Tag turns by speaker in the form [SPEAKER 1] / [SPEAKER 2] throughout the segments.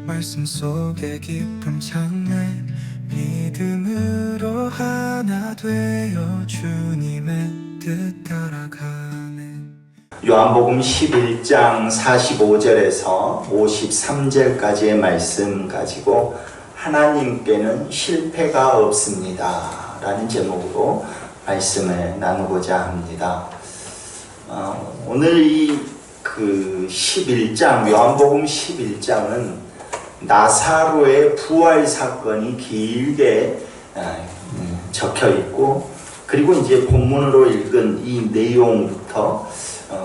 [SPEAKER 1] 말씀 속에 깊은 장래 믿음으로 하나 되어 주님의 뜻 따라가네.
[SPEAKER 2] 요한복음 11장 45절에서 53절까지의 말씀 가지고 하나님께는 실패가 없습니다 라는 제목으로 말씀을 나누고자 합니다. 오늘 이 11장, 요한복음 11장은 나사로의 부활 사건이 길게 적혀 있고, 그리고 이제 본문으로 읽은 이 내용부터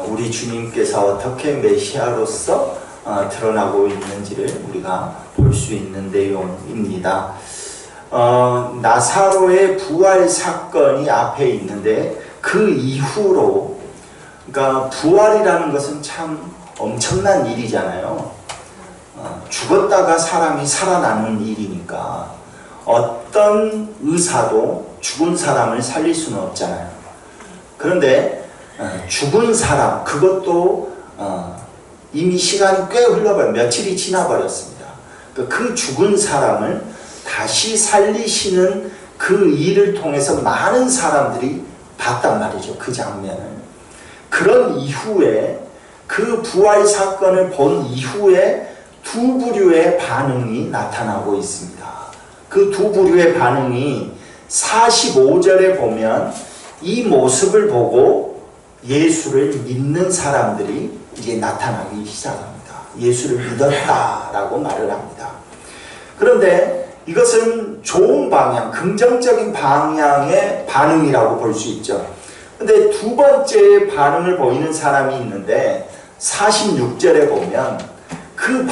[SPEAKER 2] 우리 주님께서 어떻게 메시아로서 드러나고 있는지를 우리가 볼 수 있는 내용입니다. 나사로의 부활 사건이 앞에 있는데, 그 이후로, 그러니까 부활이라는 것은 참 엄청난 일이잖아요. 죽었다가 사람이 살아나는 일이니까 어떤 의사도 죽은 사람을 살릴 수는 없잖아요. 그런데 죽은 사람, 그것도 이미 시간이 꽤 며칠이 지나버렸습니다. 그 죽은 사람을 다시 살리시는 그 일을 통해서 많은 사람들이 봤단 말이죠, 그 장면을. 그런 이후에, 그 부활 사건을 본 이후에 두 부류의 반응이 나타나고 있습니다. 그 두 부류의 반응이 45절에 보면 이 모습을 보고 예수를 믿는 사람들이 이제 나타나기 시작합니다. 예수를 믿었다라고 말을 합니다. 그런데 이것은 좋은 방향, 긍정적인 방향의 반응이라고 볼 수 있죠. 근데 두 번째 반응을 보이는 사람이 있는데 46절에 보면 그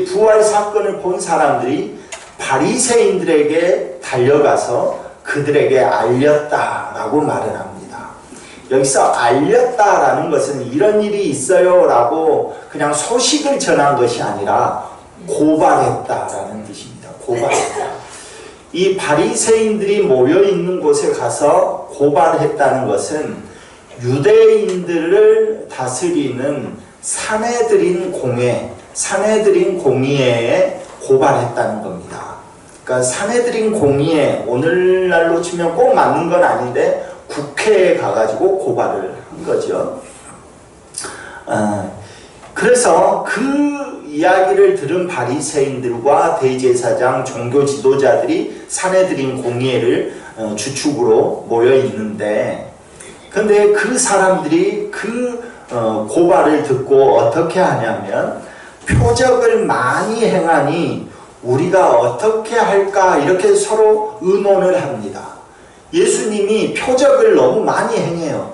[SPEAKER 2] 부활 사건을 본 사람들이 바리새인들에게 달려가서 그들에게 알렸다라고 말을 합니다. 여기서 알렸다라는 것은 이런 일이 있어요 라고 그냥 소식을 전한 것이 아니라 고발했다라는 뜻입니다. 고발했다. 이 바리새인들이 모여있는 곳에 가서 고발했다는 것은 유대인들을 다스리는 산헤드린 공의회에 고발했다는 겁니다. 그러니까 산헤드린 공의회, 오늘날로 치면 꼭 맞는 건 아닌데 국회에 가가지고 고발을 한 거죠. 그래서 그 이야기를 들은 바리새인들과 대제사장, 종교 지도자들이 산헤드린 공의회를 주축으로 모여 있는데, 근데 그 사람들이 그 고발을 듣고 어떻게 하냐면 표적을 많이 행하니 우리가 어떻게 할까 이렇게 서로 의논을 합니다. 예수님이 표적을 너무 많이 행해요.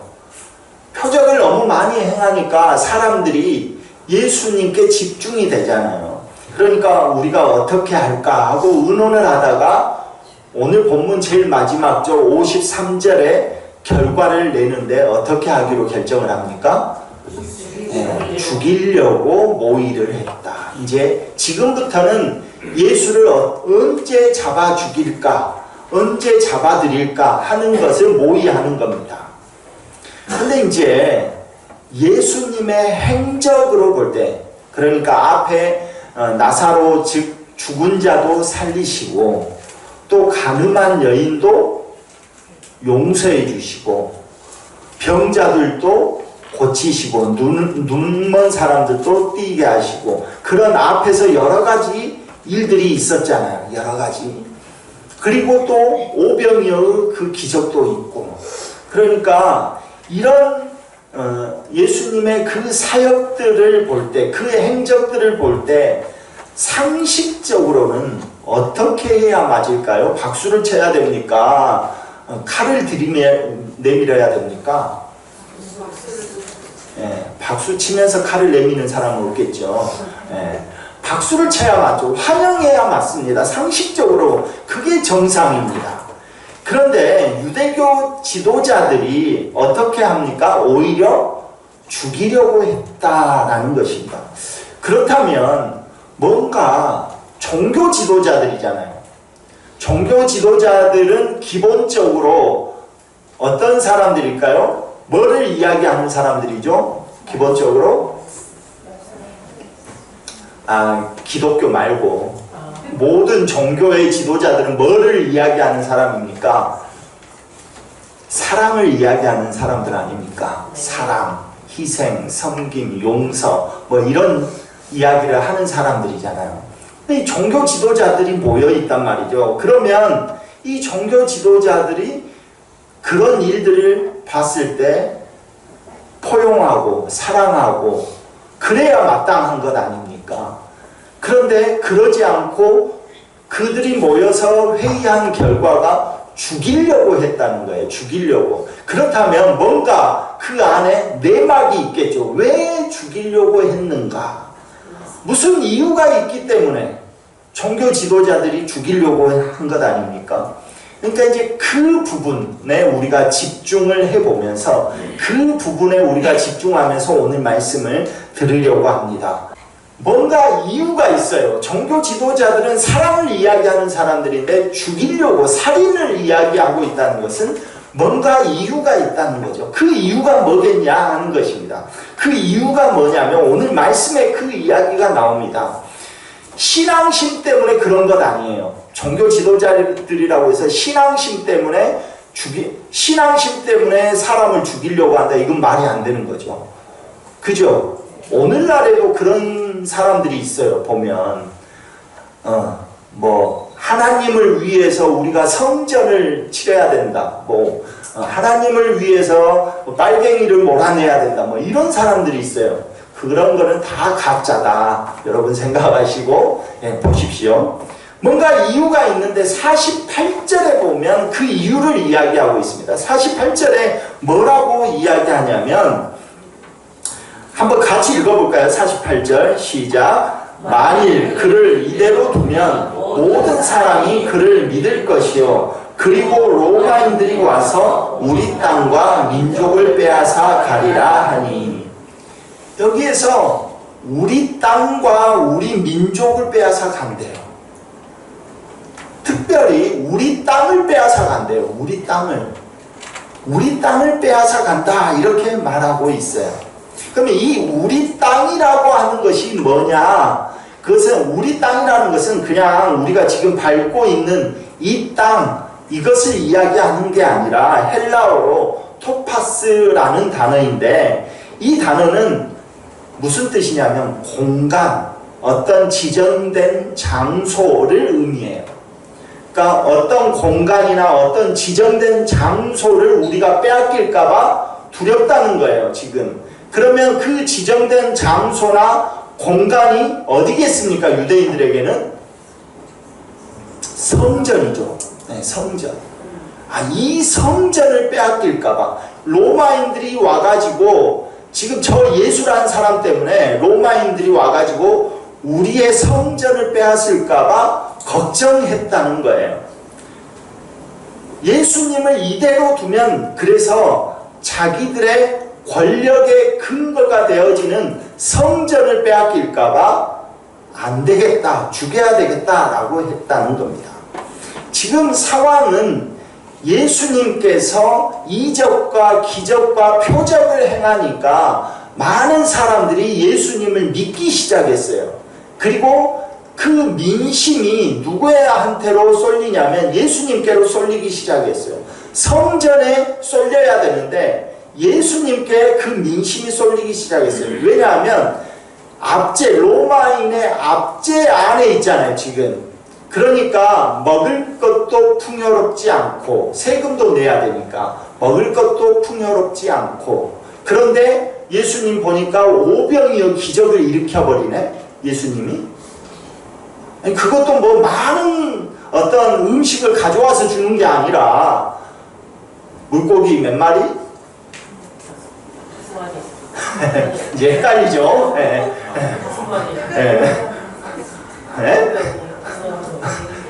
[SPEAKER 2] 표적을 너무 많이 행하니까 사람들이 예수님께 집중이 되잖아요. 그러니까 우리가 어떻게 할까 하고 의논을 하다가 오늘 본문 제일 마지막 절 53절에 결과를 내는데 어떻게 하기로 결정을 합니까? 죽이려고 모의를 했다. 이제 지금부터는 예수를 언제 잡아 죽일까, 언제 잡아드릴까 하는 것을 모의하는 겁니다. 근데 이제 예수님의 행적으로 볼 때, 그러니까 앞에 나사로 즉 죽은 자도 살리시고 또 가늠한 여인도 용서해 주시고 병자들도 고치시고 눈먼 사람들도 띄게 하시고, 그런 앞에서 여러 가지 일들이 있었잖아요. 여러 가지. 그리고 또 오병이어의 그 기적도 있고, 그러니까 이런 예수님의 그 사역들을 볼 때, 그 행적들을 볼 때 상식적으로는 어떻게 해야 맞을까요? 박수를 쳐야 됩니까? 칼을 내밀어야 됩니까? 박수 치면서 칼을 내미는 사람은 없겠죠. 박수를 쳐야 맞죠. 환영해야 맞습니다. 상식적으로 그게 정상입니다. 그런데 유대교 지도자들이 어떻게 합니까? 오히려 죽이려고 했다라는 것입니다. 그렇다면 뭔가 종교 지도자들이잖아요. 종교 지도자들은 기본적으로 어떤 사람들일까요? 뭐를 이야기하는 사람들이죠? 기본적으로 기독교 말고 모든 종교의 지도자들은 뭐를 이야기하는 사람입니까? 사랑을 이야기하는 사람들 아닙니까? 사랑, 희생, 섬김, 용서 뭐 이런 이야기를 하는 사람들이잖아요. 근데 이 종교 지도자들이 모여 있단 말이죠. 그러면 이 종교 지도자들이 그런 일들을 봤을 때 포용하고 사랑하고 그래야 마땅한 것 아닙니까? 그런데 그러지 않고 그들이 모여서 회의한 결과가 죽이려고 했다는 거예요. 죽이려고. 그렇다면 뭔가 그 안에 내막이 있겠죠. 왜 죽이려고 했는가? 무슨 이유가 있기 때문에 종교 지도자들이 죽이려고 한 것 아닙니까? 그러니까 이제 그 부분에 우리가 집중을 해보면서 그 부분에 우리가 집중하면서 오늘 말씀을 들으려고 합니다. 뭔가 이유가 있어요. 종교 지도자들은 사랑을 이야기하는 사람들인데 죽이려고 살인을 이야기하고 있다는 것은 뭔가 이유가 있다는 거죠. 그 이유가 뭐겠냐 하는 것입니다. 그 이유가 뭐냐면 오늘 말씀에 그 이야기가 나옵니다. 신앙심 때문에 그런 것 아니에요. 종교 지도자들이라고 해서 신앙심 때문에 사람을 죽이려고 한다. 이건 말이 안 되는 거죠. 그죠? 오늘날에도 그런 사람들이 있어요. 보면 하나님을 위해서 우리가 성전을 치러야 된다. 하나님을 위해서 빨갱이를 몰아내야 된다. 이런 사람들이 있어요. 그런 거는 다 가짜다. 여러분 생각하시고 보십시오. 뭔가 이유가 있는데 48절에 보면 그 이유를 이야기하고 있습니다. 48절에 뭐라고 이야기하냐면 한번 같이 읽어볼까요? 48절 시작. 만일 그를 이대로 두면 모든 사람이 그를 믿을 것이요 그리고 로마인들이 와서 우리 땅과 민족을 빼앗아 가리라 하니. 여기에서 우리 땅과 우리 민족을 빼앗아 간대요. 특별히 우리 땅을 빼앗아 간대요. 우리 땅을 빼앗아 간다 이렇게 말하고 있어요. 그러면 이 우리 땅이라고 하는 것이 뭐냐? 그것은 우리 땅이라는 것은 그냥 우리가 지금 밟고 있는 이 땅 이것을 이야기하는 게 아니라 헬라어로 토파스라는 단어인데 이 단어는 무슨 뜻이냐면 공간, 어떤 지정된 장소를 의미해요. 그러니까 어떤 공간이나 어떤 지정된 장소를 우리가 빼앗길까봐 두렵다는 거예요, 지금. 그러면 그 지정된 장소나 공간이 어디겠습니까? 유대인들에게는 성전이죠. 네, 성전. 이 성전을 빼앗길까봐 로마인들이 와가지고 지금 저 예수라는 사람 때문에 로마인들이 와가지고 우리의 성전을 빼앗을까봐 걱정했다는 거예요. 예수님을 이대로 두면 그래서 자기들의 권력의 근거가 되어지는 성전을 빼앗길까봐 안 되겠다, 죽여야 되겠다라고 했다는 겁니다. 지금 상황은 예수님께서 이적과 기적과 표적을 행하니까 많은 사람들이 예수님을 믿기 시작했어요. 그리고 그 민심이 누구한테로 쏠리냐면 예수님께로 쏠리기 시작했어요. 성전에 쏠려야 되는데 예수님께 그 민심이 쏠리기 시작했어요. 왜냐하면 로마인의 압제 안에 있잖아요, 지금. 그러니까 먹을 것도 풍요롭지 않고 세금도 내야 되니까 먹을 것도 풍요롭지 않고 그런데 예수님 보니까 오병이어 기적을 일으켜버리네, 예수님이. 아니, 그것도 많은 어떤 음식을 가져와서 주는 게 아니라 물고기 몇 마리? 이제 헷갈리죠?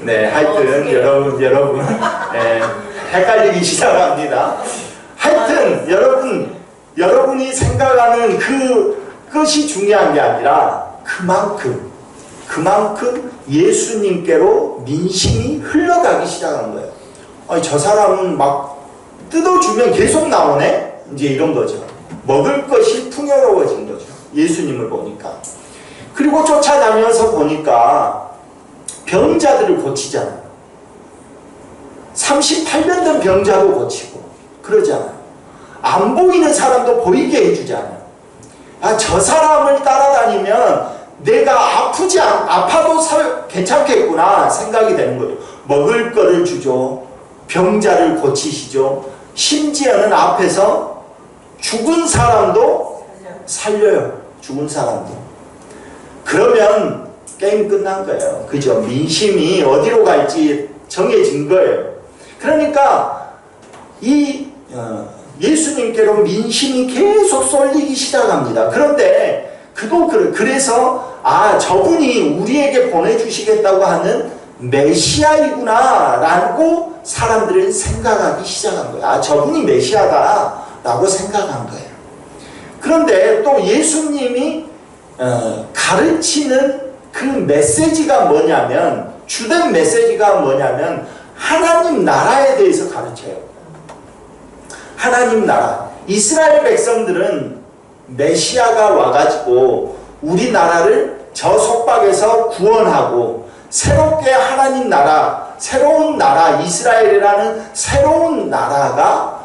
[SPEAKER 2] 네, 하여튼 여러분 헷갈리기 시작합니다. 하여튼 여러분이 생각하는 그것이 중요한 게 아니라 그만큼 예수님께로 민심이 흘러가기 시작한 거예요. 저 사람은 막 뜯어주면 계속 나오네? 이제 이런 거죠. 먹을 것이 풍요로워진 거죠. 예수님을 보니까. 그리고 쫓아다녀서 보니까 병자들을 고치잖아요. 38년 된 병자도 고치고 그러잖아요. 안 보이는 사람도 보이게 해주잖아요. 아, 저 사람을 따라다니면 내가 아파도 괜찮겠구나 생각이 되는 거예요. 먹을 거를 주죠. 병자를 고치시죠. 심지어는 앞에서 죽은 사람도 살려요. 죽은 사람도. 그러면 게임 끝난 거예요. 그죠? 민심이 어디로 갈지 정해진 거예요. 그러니까 예수님께로 민심이 계속 쏠리기 시작합니다. 그런데 그래서 저분이 우리에게 보내주시겠다고 하는 메시아이구나 라고 사람들은 생각하기 시작한 거예요. 저분이 메시아다 라고 생각한 거예요. 그런데 또 예수님이 가르치는 그 메시지가 뭐냐면, 주된 메시지가 뭐냐면 하나님 나라에 대해서 가르쳐요. 하나님 나라. 이스라엘 백성들은 메시아가 와가지고 우리나라를 저 속박에서 구원하고 새롭게 하나님 나라, 새로운 나라, 이스라엘이라는 새로운 나라가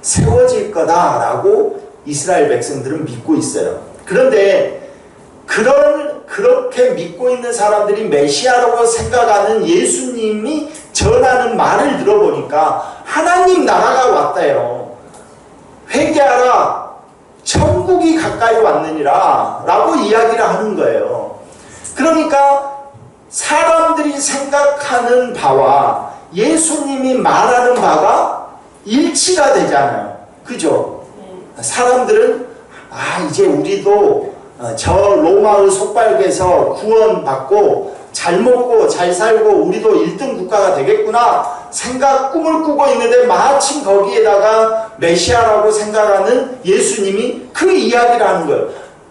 [SPEAKER 2] 세워질 거다라고 이스라엘 백성들은 믿고 있어요. 그런데 그렇게 믿고 있는 사람들이 메시아라고 생각하는 예수님이 전하는 말을 들어보니까 하나님 나라가 왔다요. 회개하라, 천국이 가까이 왔느니라 라고 이야기를 하는 거예요. 그러니까 사람들이 생각하는 바와 예수님이 말하는 바가 일치가 되잖아요. 그죠? 사람들은 이제 우리도 저 로마의 속박에서 구원받고 잘 먹고 잘 살고 우리도 1등 국가가 되겠구나 꿈을 꾸고 있는데 마침 거기에다가 메시아라고 생각하는 예수님이 그 이야기를 하는 거예요.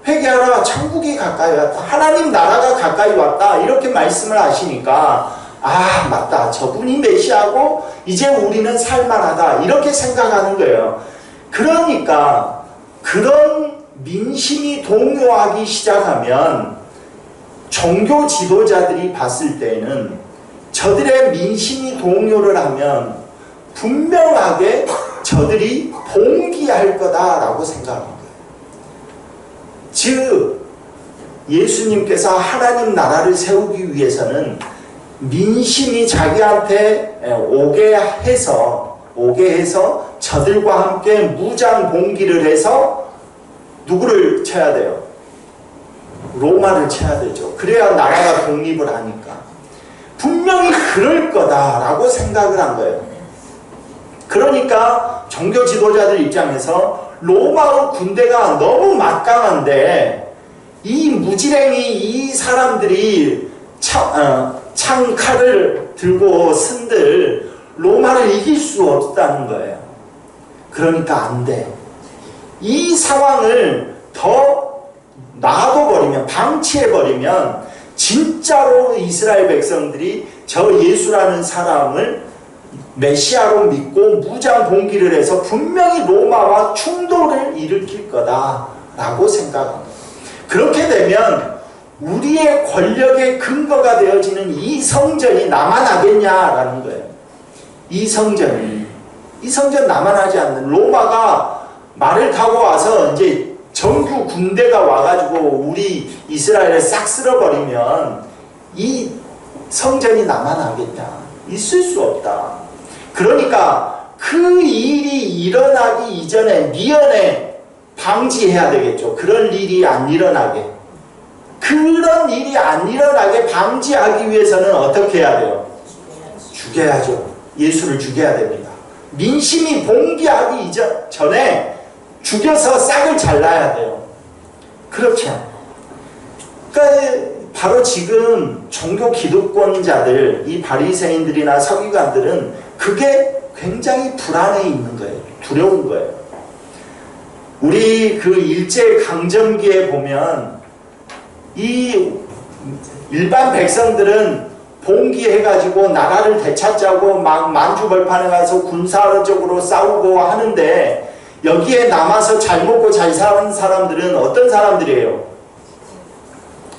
[SPEAKER 2] 회개하라, 천국이 가까이 왔다, 하나님 나라가 가까이 왔다, 이렇게 말씀을 하시니까 맞다, 저분이 메시아고 이제 우리는 살만하다 이렇게 생각하는 거예요. 그러니까 그런 민심이 동요하기 시작하면 종교 지도자들이 봤을 때는 저들의 민심이 동요를 하면 분명하게 저들이 봉기할 거다라고 생각합니다. 즉 예수님께서 하나님 나라를 세우기 위해서는 민심이 자기한테 오게 해서 저들과 함께 무장 봉기를 해서 누구를 쳐야 돼요? 로마를 쳐야 되죠. 그래야 나라가 독립을 하니까. 분명히 그럴 거다라고 생각을 한 거예요. 그러니까 종교 지도자들 입장에서 로마의 군대가 너무 막강한데 이 무지랭이 이 사람들이 창칼을 들고 쓴들 로마를 이길 수 없다는 거예요. 그러니까 안 돼요. 이 상황을 더 놔둬버리면, 방치해버리면 진짜로 이스라엘 백성들이 저 예수라는 사람을 메시아로 믿고 무장 봉기를 해서 분명히 로마와 충돌을 일으킬 거다라고 생각합니다. 그렇게 되면 우리의 권력의 근거가 되어지는 이 성전이 남아나겠냐라는 거예요. 이 성전 남아나지 않는, 로마가 말을 타고 와서 이제 정규 군대가 와가지고 우리 이스라엘을 싹 쓸어버리면 이 성전이 남아나겠냐? 있을 수 없다. 그러니까 그 일이 일어나기 이전에 미연에 방지해야 되겠죠. 그런 일이 안 일어나게. 그런 일이 안 일어나게 방지하기 위해서는 어떻게 해야 돼요? 죽여야죠. 예수를 죽여야 됩니다. 민심이 봉기하기 전에 죽여서 싹을 잘라야 돼요. 그렇지 않아요. 그러니까 바로 지금 종교 기득권자들, 이 바리새인들이나 서기관들은 그게 굉장히 불안해 있는 거예요. 두려운 거예요. 우리 그 일제강점기에 보면 이 일반 백성들은 봉기해가지고 나라를 되찾자고 막 만주벌판에 가서 군사적으로 싸우고 하는데 여기에 남아서 잘 먹고 잘 사는 사람들은 어떤 사람들이에요?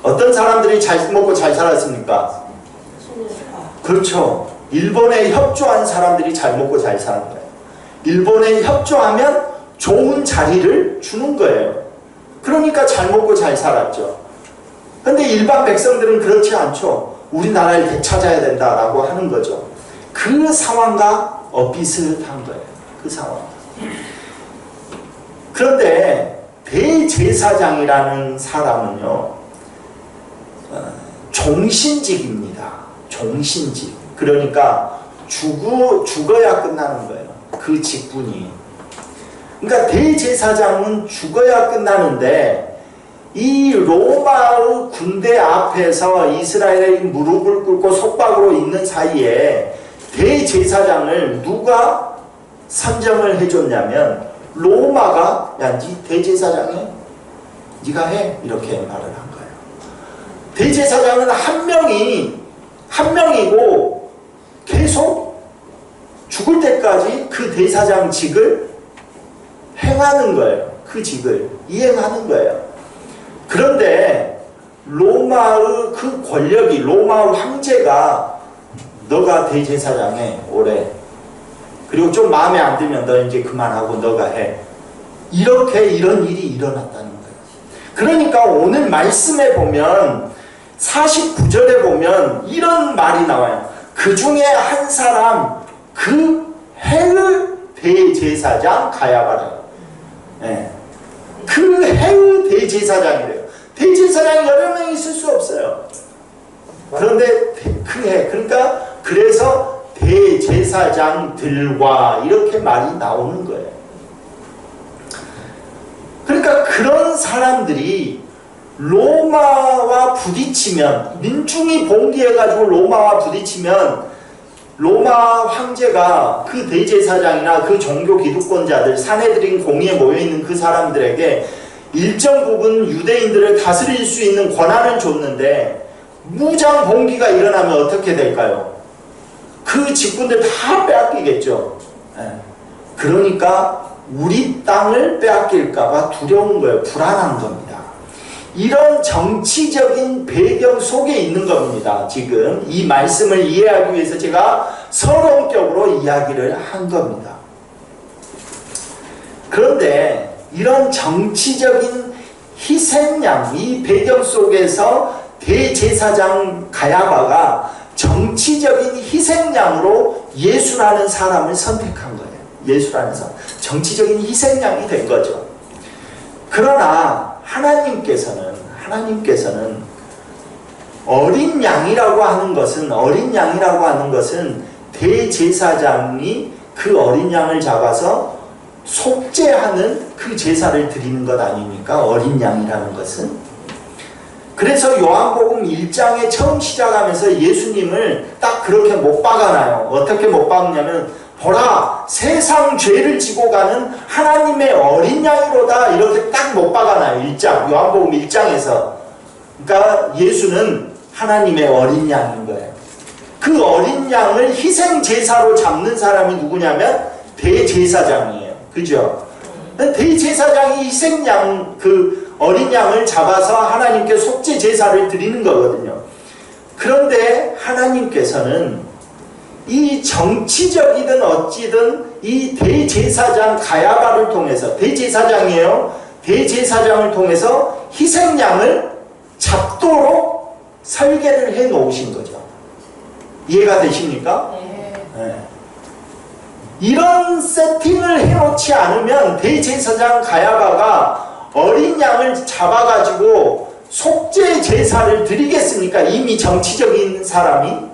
[SPEAKER 2] 어떤 사람들이 잘 먹고 잘 살았습니까? 그렇죠. 일본에 협조한 사람들이 잘 먹고 잘 사는 거예요. 일본에 협조하면 좋은 자리를 주는 거예요. 그러니까 잘 먹고 잘 살았죠. 근데 일반 백성들은 그렇지 않죠. 우리나라를 되찾아야 된다라고 하는 거죠. 그 상황과 비슷한 거예요. 그 상황. 그런데 대제사장이라는 사람은요, 종신직입니다. 종신직. 그러니까 죽어야 끝나는 거예요. 그 직분이. 그러니까 대제사장은 죽어야 끝나는데 이 로마의 군대 앞에서 이스라엘의 무릎을 꿇고 속박으로 있는 사이에 대제사장을 누가 선정을 해줬냐면 로마가 야, 니 대제사장해? 니가 해? 이렇게 말을 한 거예요. 대제사장은 한 명이고 계속 죽을 때까지 그 대사장직을 행하는 거예요. 그 직을 이행하는 거예요. 그런데 로마의 그 권력이 로마 황제가 너가 대제사장해 올해. 그리고 좀 마음에 안 들면 너 이제 그만하고 너가 해. 이렇게 이런 일이 일어났다는 거예요. 그러니까 오늘 말씀에 보면 49절에 보면 이런 말이 나와요. 그 중에 한 사람 그 해의 대제사장 가야바라. 네. 그 해의 대제사장이래요. 대제사장이 여러 명 있을 수 없어요. 그런데 그 해, 그러니까 그래서 대제사장들과 이렇게 말이 나오는 거예요. 그러니까 그런 사람들이 로마와 부딪히면, 민중이 봉기해가지고 로마와 부딪히면 로마 황제가 그 대제사장이나 그 종교 기득권자들, 사내들인 공의에 모여있는 그 사람들에게 일정 부분 유대인들을 다스릴 수 있는 권한을 줬는데 무장 봉기가 일어나면 어떻게 될까요? 그 직분들 다 빼앗기겠죠. 그러니까 우리 땅을 빼앗길까봐 두려운 거예요. 불안한 겁니다. 이런 정치적인 배경 속에 있는 겁니다. 지금 이 말씀을 이해하기 위해서 제가 서론격으로 이야기를 한 겁니다. 그런데 이런 정치적인 희생양, 이 배경 속에서 대제사장 가야바가 정치적인 희생양으로 예수라는 사람을 선택한 거예요. 예수라는 사람. 정치적인 희생양이 된 거죠. 그러나 하나님께서는 어린 양이라고 하는 것은 대제사장이 그 어린 양을 잡아서 속죄하는 그 제사를 드리는 것 아닙니까? 어린 양이라는 것은. 그래서 요한복음 1장에 처음 시작하면서 예수님을 딱 그렇게 못 박아놔요. 어떻게 못 박냐면 보라 세상 죄를 지고 가는 하나님의 어린 양이로다 이렇게 딱 못 박아놔요. 1장 요한복음 1장에서. 그러니까 예수는 하나님의 어린 양인 거예요. 그 어린 양을 희생 제사로 잡는 사람이 누구냐면 대제사장이에요. 그죠? 대제사장이 희생양 그 어린 양을 잡아서 하나님께 속죄 제사를 드리는 거거든요. 그런데 하나님께서는 이 정치적이든 어찌든 이 대제사장 가야바를 통해서 대제사장이에요. 대제사장을 통해서 희생양을 잡도록 설계를 해 놓으신 거죠. 이해가 되십니까? 네. 이런 세팅을 해놓지 않으면 대제사장 가야바가 어린 양을 잡아가지고 속죄 제사를 드리겠습니까? 이미 정치적인 사람이?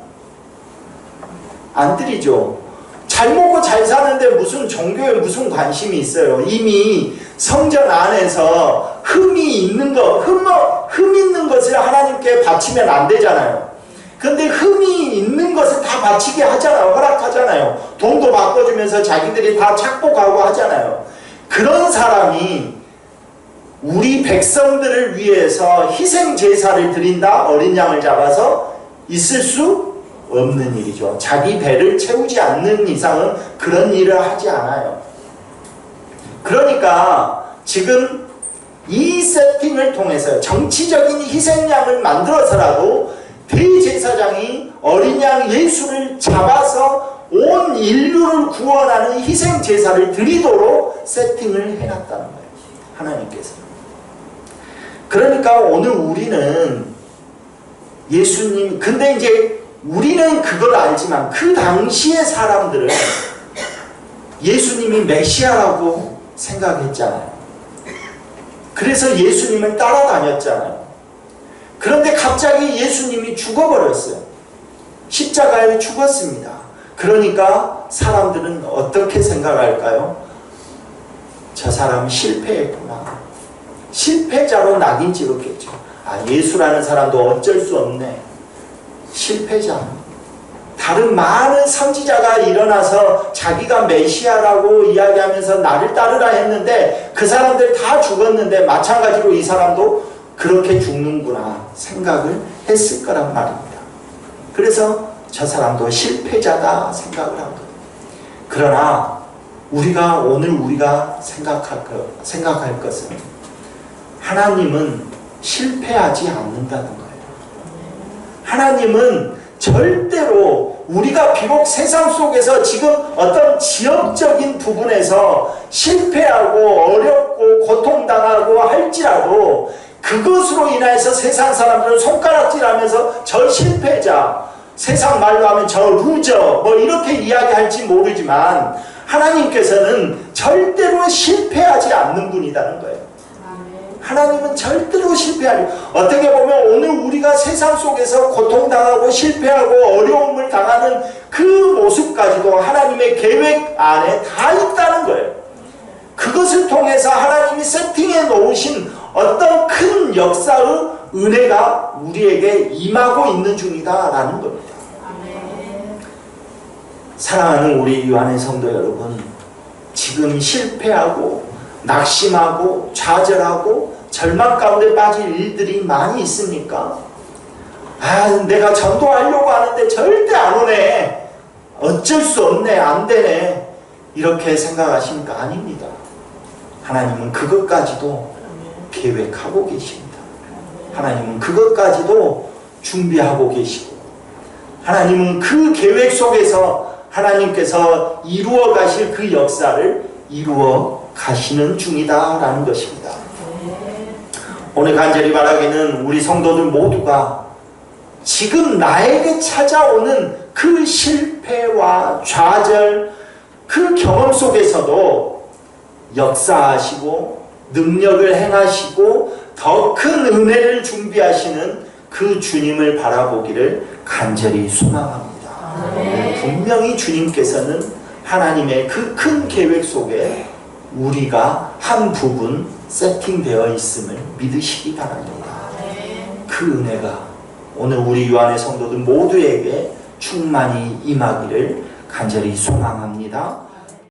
[SPEAKER 2] 안 드리죠. 잘 먹고 잘 사는데 무슨 종교에 무슨 관심이 있어요. 이미 성전 안에서 흠이 있는 것을 하나님께 바치면 안 되잖아요. 근데 흠이 있는 것을 다 바치게 하잖아요. 허락하잖아요. 돈도 바꿔주면서 자기들이 다 착복하고 하잖아요. 그런 사람이 우리 백성들을 위해서 희생 제사를 드린다, 어린 양을 잡아서 있을 수 없는 일이죠. 자기 배를 채우지 않는 이상은 그런 일을 하지 않아요. 그러니까 지금 이 세팅을 통해서 정치적인 희생양을 만들어서라도 대제사장이 어린 양 예수를 잡아서 온 인류를 구원하는 희생 제사를 드리도록 세팅을 해놨다는 거예요. 하나님께서. 그러니까 오늘 우리는 예수님, 근데 이제 우리는 그걸 알지만 그 당시의 사람들은 예수님이 메시아라고 생각했잖아요. 그래서 예수님을 따라다녔잖아요. 그런데 갑자기 예수님이 죽어버렸어요. 십자가에 죽었습니다. 그러니까 사람들은 어떻게 생각할까요? 저 사람 실패했구나. 실패자로 낙인 찍었겠죠. 아, 예수라는 사람도 어쩔 수 없네. 실패자. 다른 많은 선지자가 일어나서 자기가 메시아라고 이야기하면서 나를 따르라 했는데 그 사람들 다 죽었는데 마찬가지로 이 사람도 그렇게 죽는구나 생각을 했을 거란 말입니다. 그래서 저 사람도 실패자다 생각을 한 거예요. 그러나 오늘 우리가 생각할 것은 하나님은 실패하지 않는다는 거예요. 하나님은 절대로 우리가 비록 세상 속에서 지금 어떤 지역적인 부분에서 실패하고 어렵고 고통당하고 할지라도 그것으로 인해서 세상 사람들은 손가락질하면서 저 실패자, 세상 말로 하면 저 루저 뭐 이렇게 이야기할지 모르지만 하나님께서는 절대로 실패하지 않는 분이라는 거예요. 하나님은 절대로 실패하지. 어떻게 보면 오늘 우리가 세상 속에서 고통당하고 실패하고 어려움을 당하는 그 모습까지도 하나님의 계획 안에 다 있다는 거예요. 그것을 통해서 하나님이 세팅해 놓으신 어떤 큰 역사의 은혜가 우리에게 임하고 있는 중이다라는 겁니다. 사랑하는 우리 요한의 성도 여러분, 지금 실패하고 낙심하고 좌절하고 절망 가운데 빠질 일들이 많이 있습니까? 아, 내가 전도하려고 하는데 절대 안 오네. 어쩔 수 없네. 안 되네. 이렇게 생각하십니까? 아닙니다. 하나님은 그것까지도 계획하고 계십니다. 하나님은 그것까지도 준비하고 계시고 하나님은 그 계획 속에서 하나님께서 이루어 가실 그 역사를 이루어 가시는 중이다라는 것입니다. 오늘 간절히 바라기는 우리 성도들 모두가 지금 나에게 찾아오는 그 실패와 좌절, 그 경험 속에서도 역사하시고 능력을 행하시고 더 큰 은혜를 준비하시는 그 주님을 바라보기를 간절히 소망합니다. 분명히 주님께서는 하나님의 그 큰 계획 속에 우리가 한 부분 세팅되어 있음을 믿으시기 바랍니다. 그 은혜가 오늘 우리 요한의 성도들 모두에게 충만히 임하기를 간절히 소망합니다.